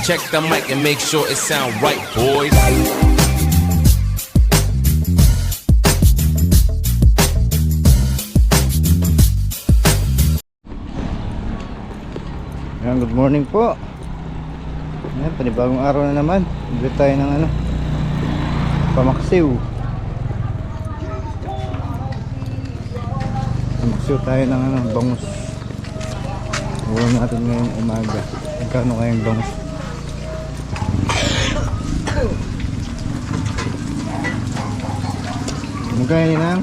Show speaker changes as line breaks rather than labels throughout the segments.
check the mic and make sure it sound right, boys.
Ayan, good morning po. Ayan, panibagong araw na naman. Bili tayo ng pamaksiw. Pamaksiw tayo ng bangus. Ulam natin ngayong umaga. Magkano kayang bangus? Magkano lang?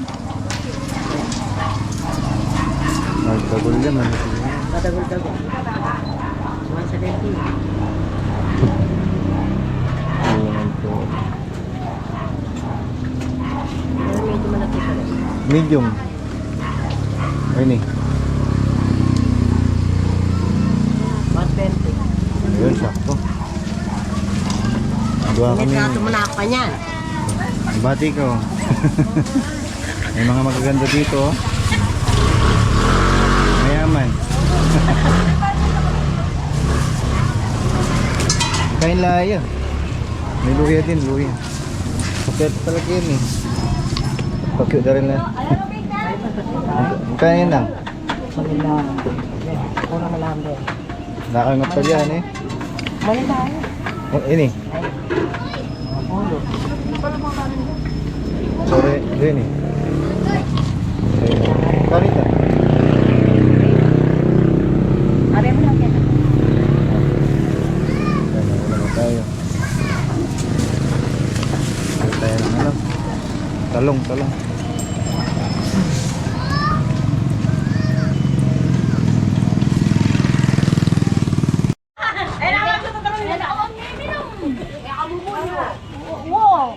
Magtagol naman.
Matagol-tagol. 170.
Ulam po.
Medyo malaki pa rin.
Medium. Ayun eh.
120.
Ayun, sakto. Magawa kami.
Netrato mo na pa niyan.
Bati ko. May mga magaganda dito. Oh. Mayaman. Kain laya. May luya din, luya. Kapit talaga yun eh. Pakyo na rin na. Magkano yun lang?
Malindahan. Puro malambe.
Nakangap pa yan eh.
Malindahan.
Oh, ini.
Pulo.
Sorry, din eh. Karita.
Are mo lang yan.
Wala tayo. Wala tayo ng talong.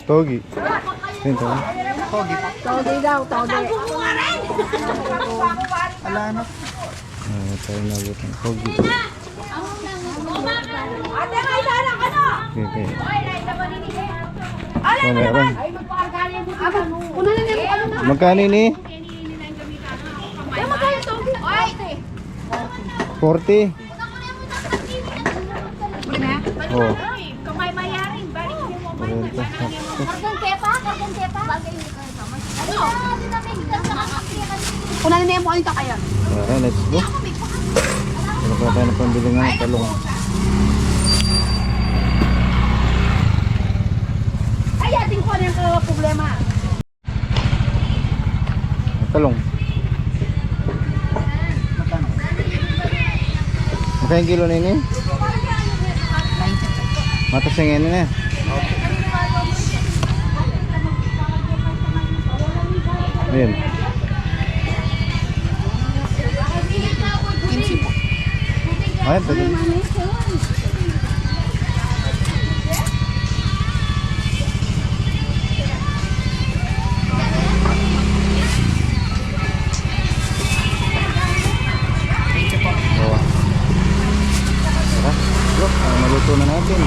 Togi. Yun talong.
Tode daw, tode.
Ala na. Tayo nabot ng togi. Okay. Oh, meron. Magkano ini? 40. Oh.
Kamay mayaring, balik mo mo.
40.
Kunan na mo kanito kayo.
Tara, let's go. Ano pa tayo na pambili ng talong?
Ay, ating ko yung problema.
Talong. Magkano kilo na ini? Matas yang ini na. Ayan. Ayan, pwede. Maluto na natin.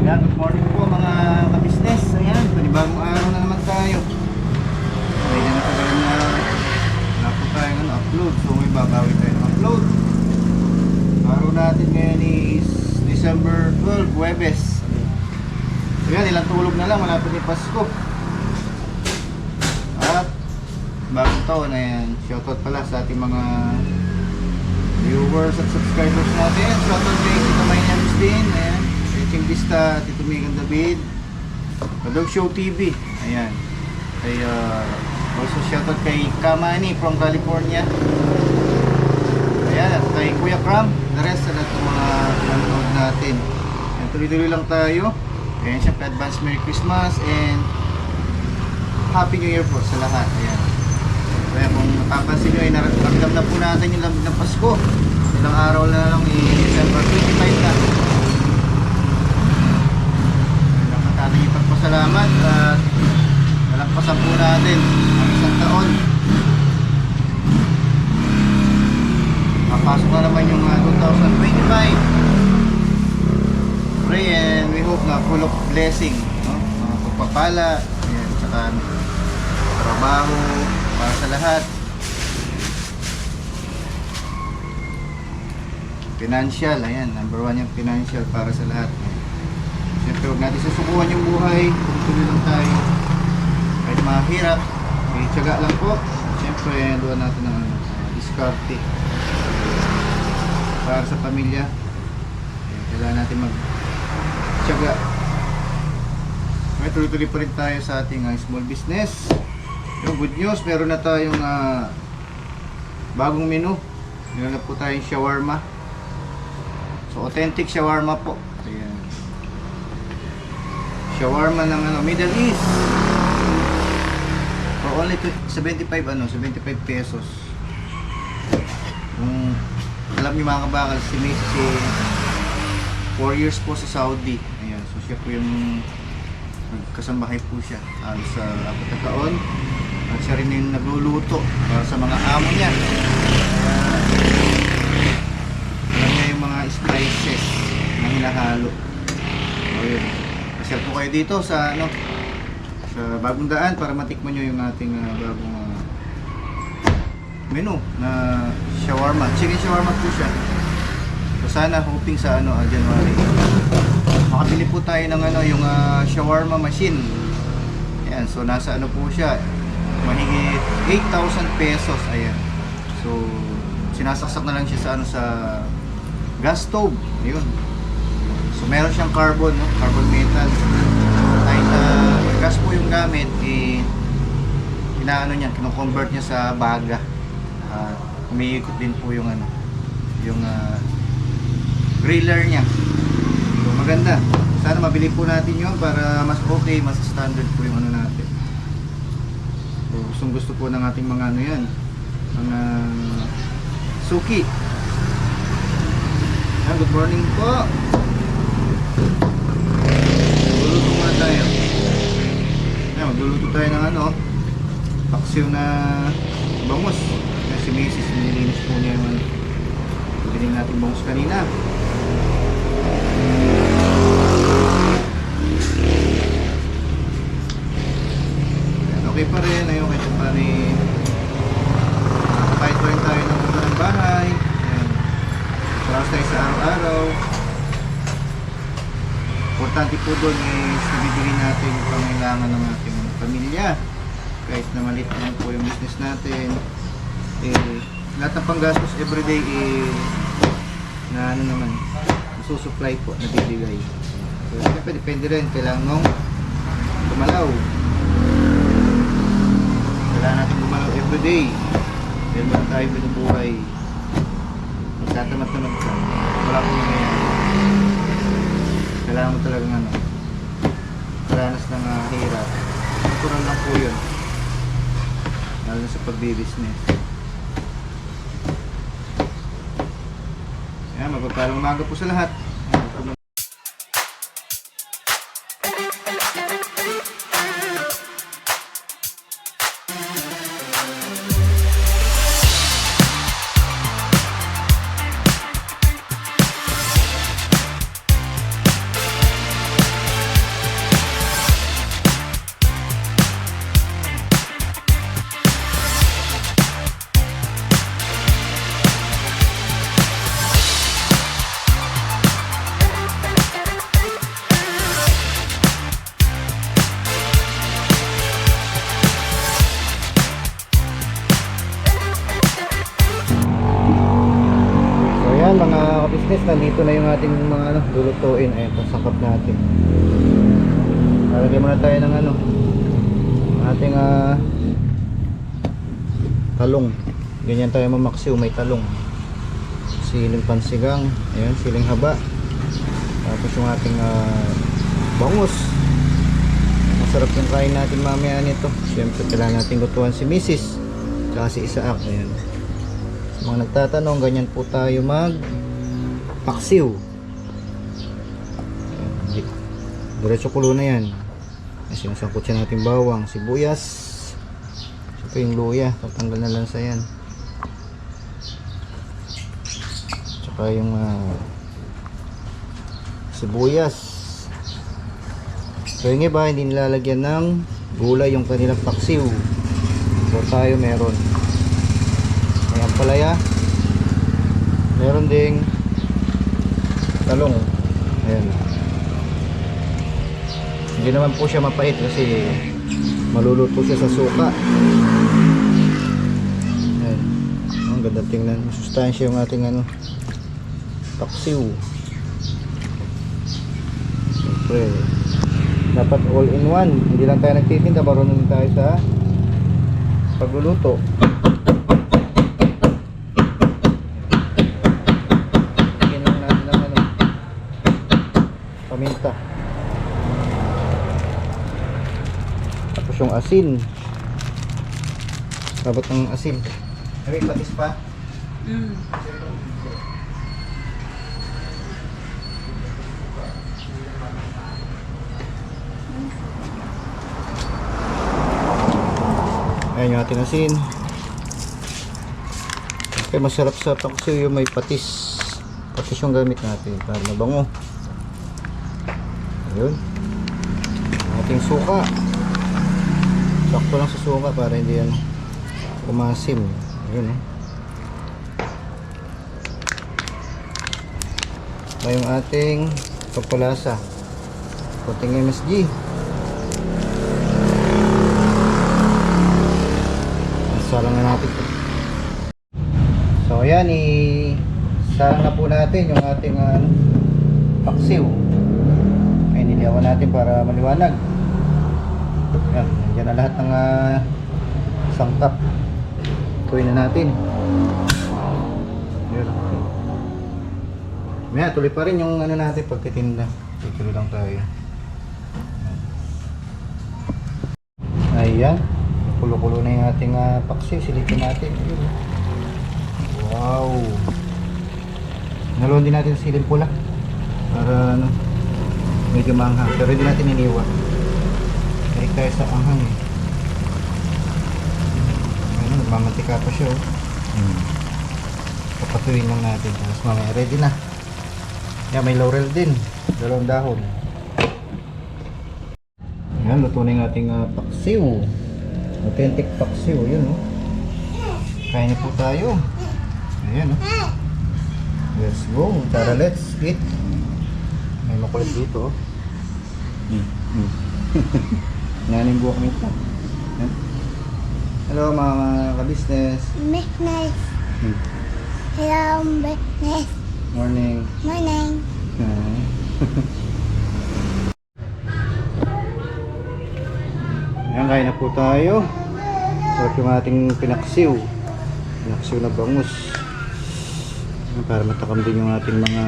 Ayan, good morning po mga ka-business. Ayan, panibagong araw na naman tayo. May na natagalan na wala po tayo upload. So may babawi tayo ng upload. Araw natin ngayon is December 12, Huwebes. So yan, ilang tulog na lang, malapit ni Pasko. At bagong taon, ayan, shoutout pala sa ating mga viewers at subscribers natin. Shoutout kay Tito Maynard Agustin, ayan, kay Ching Vista, Tito Megan David, Kadog Show TV, ayan, kay also shoutout kay Kamani from California, ayan, at kay Kuya Kram, the rest sa lahat ng mga nanonood natin. Ayan, tuloy-tuloy lang tayo. Ayan, syempre advance Merry Christmas and Happy New Year po sa lahat. Ayan. Kaya kung napapansin nyo ay naramdam na po natin yung lamig ng Pasko. Ilang araw na lang December 25 na. Nakatating ipagpasalamat at nalagpasan po natin ang isang taon. Papasok na naman yung 2025. Pray and we hope na full of blessing, no? Mga pagpapala, ayan, saka trabaho para sa lahat. financial, ayan, number 1 yung financial para sa lahat. Siyempre, huwag natin susukuhan yung buhay, tuloy lang tayo. Kahit mahirap, tiyaga lang po. Siyempre, luwan natin ng diskarte para sa pamilya. Ayan, kailangan natin mag-tiyaga. Okay, tuloy-tuloy pa rin tayo sa ating small business. Yung good news, meron na tayong bagong menu. Meron na po tayong shawarma. So, authentic shawarma po. Ayan. Shawarma ng Middle East. For only 75 pesos. Alam niyo mga kabakal, si Messi 4 years po sa Saudi. Ayan, so siya po yung nagkasambahay po siya sa 4 na taon. At siya rin yung nagluluto para sa mga amo niya. Alam niya yung mga spices na hinahalo. Ayun. Pasyal po kayo dito sa sa Bagong Daan para matikman nyo yung ating bagong menu na shawarma. Chicken shawarma po siya. So sana hoping sa January. Makabili po tayo ng yung shawarma machine. Ayan, so nasa po siya. Mahigit 8,000 pesos. Ayan. So sinasaksak na lang siya sa gas stove. Ayun. So meron siyang carbon metal. Kahit gas po yung gamit, kino-convert niya sa baga. Umiikot din po yung griller niya. So maganda. Sana mabili po natin yun para mas okay, mas standard po yung natin. So gusto po ng ating mga mga suki. Good morning po. Magluluto muna tayo. Magluluto tayo ng paksiw na bangus. Si Mrs. nililinis po niya yung biling natin bangus kanina. Okay pa rin, kahit pa rin kahit pa rin tayo ng bahay. Para tayo sa araw-araw. Importante po doon is nabibili natin yung pangailangan ng ating pamilya. Kahit na maliit lang po yung business natin, lahat ng panggastos everyday na susupply po, nabibigay. So siyempre depende rin, kailangan nung gumalaw. Kailangan natin gumalaw everyday. Dahil ba tayo binubuhay, magtatamad-tamad ka, wala po nangyayari. Kailangan mo talagang karanas ng hirap. Natural lang po yun, lalo na sa pagbibusiness. Ayan, magpapalang umaga po sa lahat. Mga business, nandito na yung ating mga lulutuin. Ayan, pasakap natin. Lalagyan muna tayo ng ating talong. Ganyan tayo mamaksiw, may talong, siling pansigang, ayan, siling haba, tapos yung ating bangus. Masarap yung kain natin mamaya nito. Siyempre kailangan natin lutuan si Mrs. tsaka si Isaac. Ayan, mga nagtatanong, ganyan po tayo paksiw. Diretso kulo na yan. Sinasangkot siya natin bawang, sibuyas, siyempre yung luya, tatanggal na lang sa yan, tsaka yung sibuyas. So yung iba hindi nilalagyan ng gulay yung kanilang paksiw. So tayo meron. May ampalaya, meron ding talong. Ayan. Hindi naman po siya mapait kasi maluluto siya sa suka. Ayan. Ang ganda tingnan. Masustansya yung ating ano, paksiw. Siyempre, dapat all in one. Hindi lang tayo nagtitinda, marunong tayo sa pagluluto. Tingnan lang natin ng ano, paminta. Tapos yung asin. Dapat ng asin. May patis pa. Ayan yung ating asin. Okay, masarap sa paksiw yung may patis. Patis yung gamit natin para mabango. Ayun. Ating suka. Sakto lang sa suka para hindi yan umasim. Ayun. Ay yung ating pagpalasa. Kunting MSG. Salang na natin ito. So ayan, salang na po natin yung ating paksiw. Ay niliyawan natin para maliwanag. Ayan, nandiyan na lahat ng sangkap. Tuwin na natin. Ayan. Ayan, tuloy pa rin yung ano natin pagtitinda. Tuloy lang tayo. Ayan. Kulo-kulo na yung ating paksiw. Silipin natin. Wow! Naluan din natin sa siling pula para ano, medyo maanghang. Pero hindi natin iniwan. Kahit tayo sa anghang eh. Ayun, nagmamantika pa siya oh. Papatuloy lang natin. Tapos mamaya ready na. Yan, may laurel din. 2 dahon. Yan, luto na yung ating paksiw. Authentic paksiw, yun oh. Kain na po tayo. Ayan oh. Let's go. Tara, let's eat. May makulit dito oh. Naning buwak nito. Hello mga ka-business.
Business. Hello, business.
Morning.
Morning.
Ayan, kain na po tayo. Sarap yung ating pinaksiw. Pinaksiw na bangus. Ayan, para matakam din yung ating mga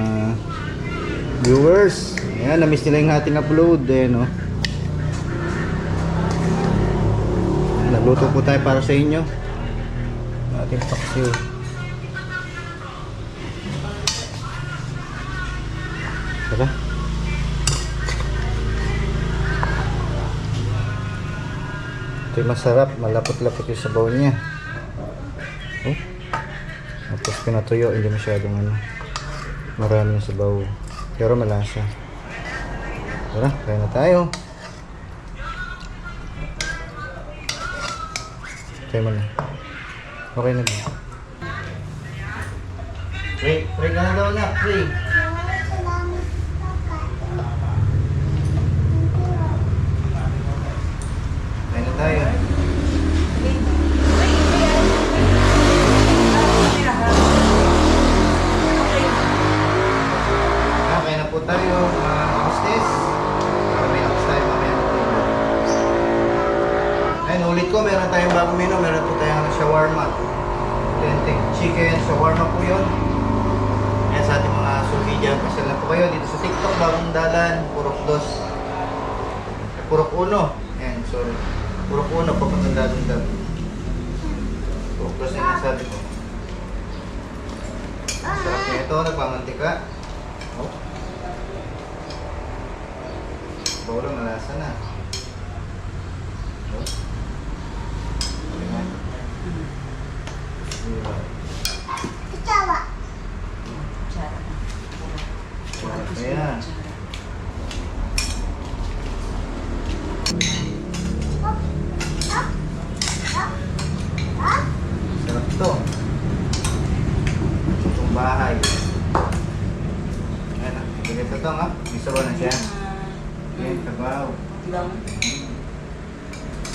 viewers. Ayan, na-miss nila yung ating upload. Ayan, oh. Nagluto po tayo para sa inyo. Ating paksiw. Tara. Ito yung masarap, malapot-lapot yung sabaw niya. Oh. Tapos pinatuyo, hindi masyadong ano, marami yung sabaw. Pero malasa. Tara, kaya na tayo. Kaya mo na. Okay na ba? Pray ka na daw na, pray. Kaya na tayo. Kaya na po tayo, mga hostess. Para may lakas tayo mamaya. Ayun, ulit ko, meron tayong bagong menu. Meron po tayong shawarma. Authentic chicken shawarma po yun. Yan sa ating mga sulvidya. Pasal na po kayo dito sa TikTok, bagong dalan. Purok 2. Purok 1. Yan, sorry. Purok 1, papunta doon daw. Purok 2 na sabi ko. Sarap niya ito, nagpamantika. Oh. Bawang malasa na. Oh. Ayan. Diba?
Ketawa.
Ayan. Sarap to. Itong bahay. Ayan ah. Ito to nga, may sabaw na siya. Okay, kabaw.
Lang.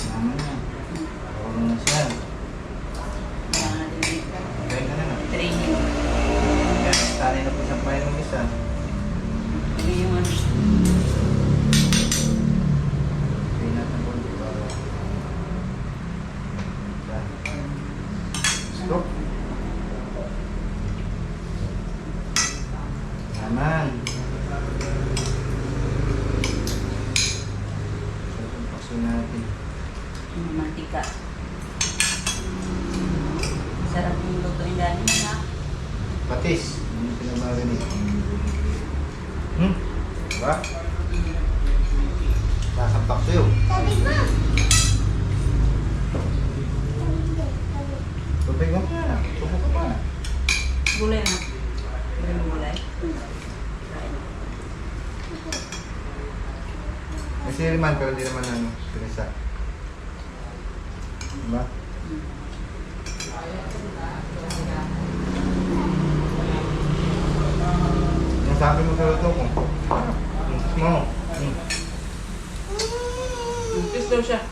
Tama na. Kabaw na siya. Okay ka na na.
Training.
Yan, sanay na po siyang pahin ng isa.
Ito yung ano.
Okay natin po. Stop. Naman. Sarap ang paso natin.
Mantika. Sarap yung lutuin dali na.
Patis. Hindi pinamarinig. Diba? Nasampak sa'yo.
Sabi mo.
Tubig mo pa na. Tubo ka pa na.
Gulay na. Gulay.
May siriman pero hindi naman ano, pinisa. Diba? Yung sabi mo sa luto ko. Mo.
Kiss daw siya.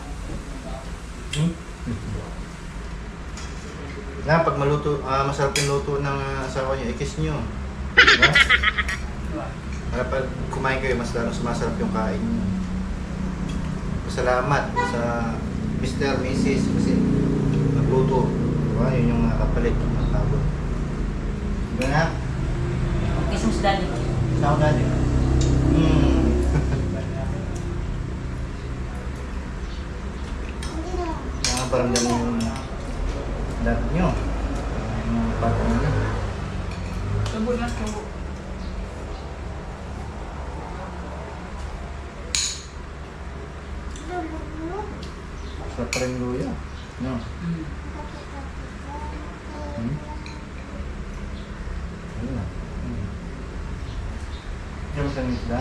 Na, pag maluto, masarap yung luto ng asawa niyo, i-kiss niyo. Diba? Para pag kumain kayo, mas lalong sumasarap yung kain niyo. Salamat sa Mr. Mrs. kasi nagluto. Diba? Yun yung kapalit ng tabon. Diba na?
Kiss mo si daddy.
Sa ako dati. Mga paramdam yung lahat nyo. Yung patong nyo.
Subo na, subo.
Sarap pa rin luya. No? Ayun na. Diyan mo sa isda?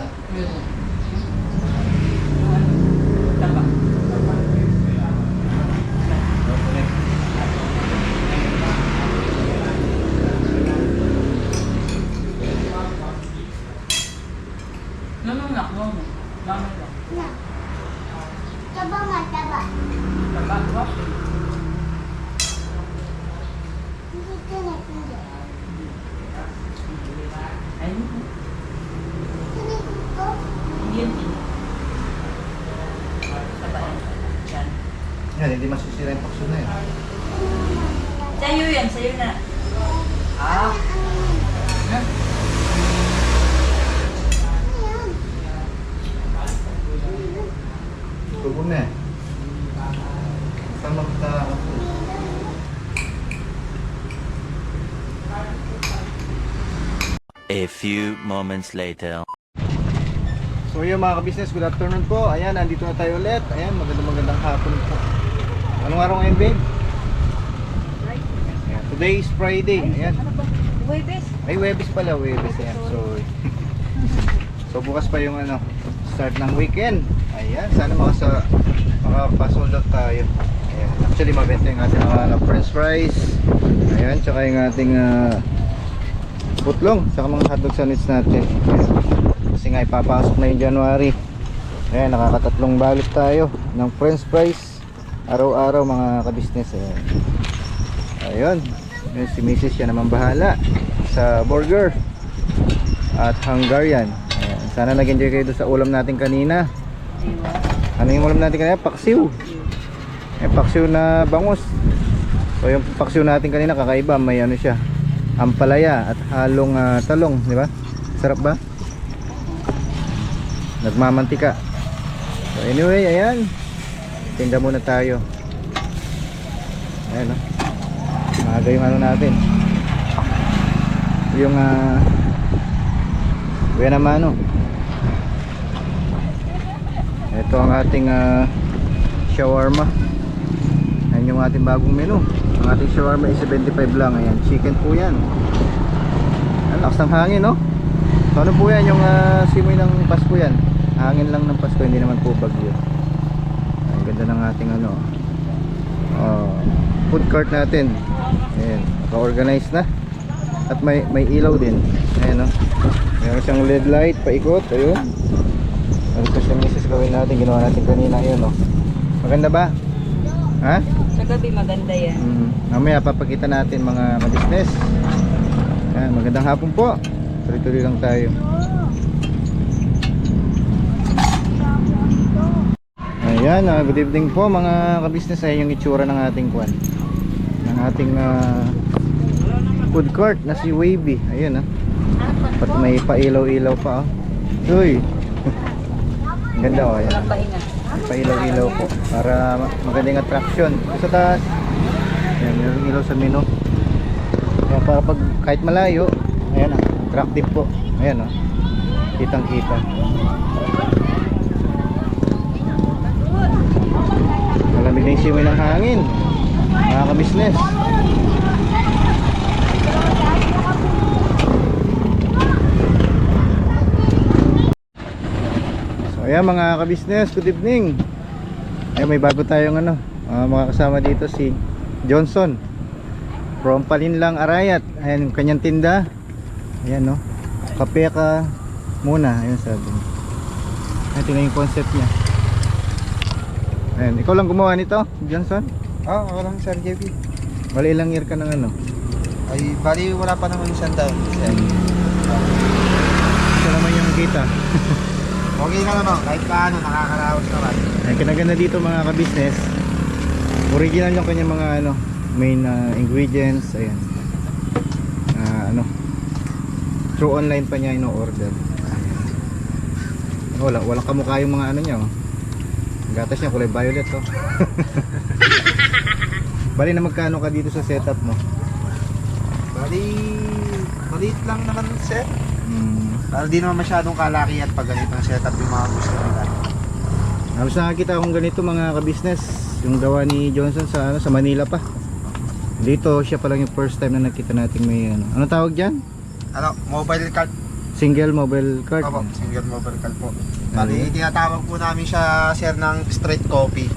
Taba.
Okay.
Nanunak mo. Mama lang.
Na. Taba nga, taba.
Taba, ba?
Hindi ka na, hindi.
Ayun.
Hindi ko.
Hindi yan. Taba yan. Yan.
Yan, hindi masisira yung pakso na yun.
Sa'yo yan, sa'yo na. Ah. Ha?
Ayan.
Tubo na eh. Saan magta...
A few moments later.
So yun mga ka-business, good afternoon po. Ayan, nandito na tayo ulit. Ayan, magandang hapon po. Anong araw ngayon, babe? Ayan, today is Friday. Ayan.
Huwebes.
Ay, Webes pala, Webes. Ayan, so bukas pa yung ano, start ng weekend. Ayan, sana makapasold out tayo. Ayan, actually mabenta yung ating mga french fries. Ayan, tsaka yung ating putlong, tsaka mga hotdog sandwich natin. Ayan. Kasi nga ipapasok na yung January. Ayan, nakakatatlong balot tayo ng french fries araw-araw mga ka-business. Ayan. Ayun, yun, si Mrs. siya naman bahala sa burger at Hungarian. Ayan. Sana nag-enjoy kayo doon sa ulam natin kanina. Ano yung ulam natin kanina? Paksiw. Paksiw na bangus. So yung paksiw natin kanina kakaiba, may ano siya, ampalaya at halong talong, di ba? Sarap ba? Nagmamantika. So anyway, ayan, tinda muna tayo. Ayan, maaga yung ano natin, yung buena mano. Ito ang ating shawarma. Ayan yung ating bagong menu. Ang ating shawarma is 75 lang. Ayan, chicken po yan. Ayan, lakas ng hangin, no? So ano po yan, yung simoy ng Pasko yan. Hangin lang ng Pasko, hindi naman po bagyo. Ang ganda ng ating ano, food cart natin. Ayan, naka-organize na. At may ilaw din. Ayan, no? Meron siyang LED light, paikot, ayun. Ano pa siyang misis gawin natin, ginawa natin kanina, ayun oh. Maganda ba? Ha?
Sa gabi maganda yan.
Mamaya papakita natin mga ka-business. Yan, magandang hapon po. Tuloy-tuloy lang tayo. Ayan, good evening po mga ka-business. Ayan yung itsura ng ating kwan. Ng ating food court na si Wavy. Ayun Pati may pailaw-ilaw pa Uy. Ang ganda ayan.
Walang pahinga.
Pailaw-ilaw po para magandang attraction. Ito sa taas. Ayan, yung ilaw sa menu. Ayan, para pag kahit malayo, ayan attractive po. Ayan kitang-kita. Malamig na yung simoy ng hangin. Mga ka-business. Ayan mga ka-business, good evening. Ayan, may bago tayong mga kasama dito si Johnson from Palinlang Arayat. Ayan yung kanyang tinda. Ayan kape ka muna. Ayan sabi. Ayan, tingnan yung concept niya. Ayan, ikaw lang gumawa nito, Johnson?
Ako lang Sir JP.
Bali ilang year ka ng
Ay, bali wala pa naman isang taon.
Ito naman yung kita.
Okay na naman, kahit paano, nakakaraos naman.
Ayan, kinaganda dito mga ka-business. Original yung kanyang mga main ingredients. Ayan. Through online pa niya ino-order. Walang kamukha yung mga niya gatas niya kulay violet Bali na magkano ka dito sa setup mo?
Bali, maliit lang naman Sir. Para di naman masyadong kalaki at pag ganitong setup yung mga gusto nila.
Halos nakakita akong ganito mga ka-business. Yung gawa ni Johnson sa Manila pa. Dito siya pa lang yung first time na nakita natin may ano tawag dyan?
Mobile card.
Single mobile card.
Opo, single mobile card po. Bali, tinatawag po namin siya Sir ng street coffee.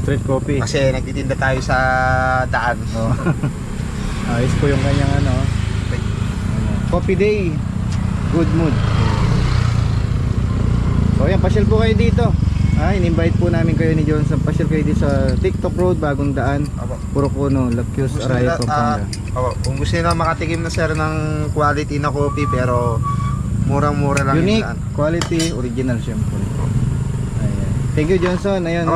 Street coffee.
Kasi nagtitinda tayo sa daan.
Ayos po yung kanyang coffee day. Good mood. So ayan, pasyal po kayo dito. In-invite po namin kayo ni Johnson. Pasyal kayo dito sa TikTok Road, Bagong Daan. Puro Puno, Lacuse, Arayat, Pampanga.
Kung gusto nila makatikim na Sir ng quality na coffee pero murang-mura lang.
Unique, quality, original syempre. Ayan. Thank you Johnson. Ayan.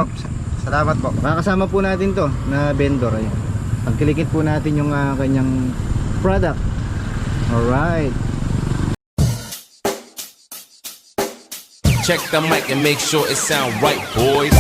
Salamat po.
Makakasama po natin to na vendor. Ayan. Pagkilikit po natin yung kanyang product. Alright.
Check the mic and make sure it sound right, boys.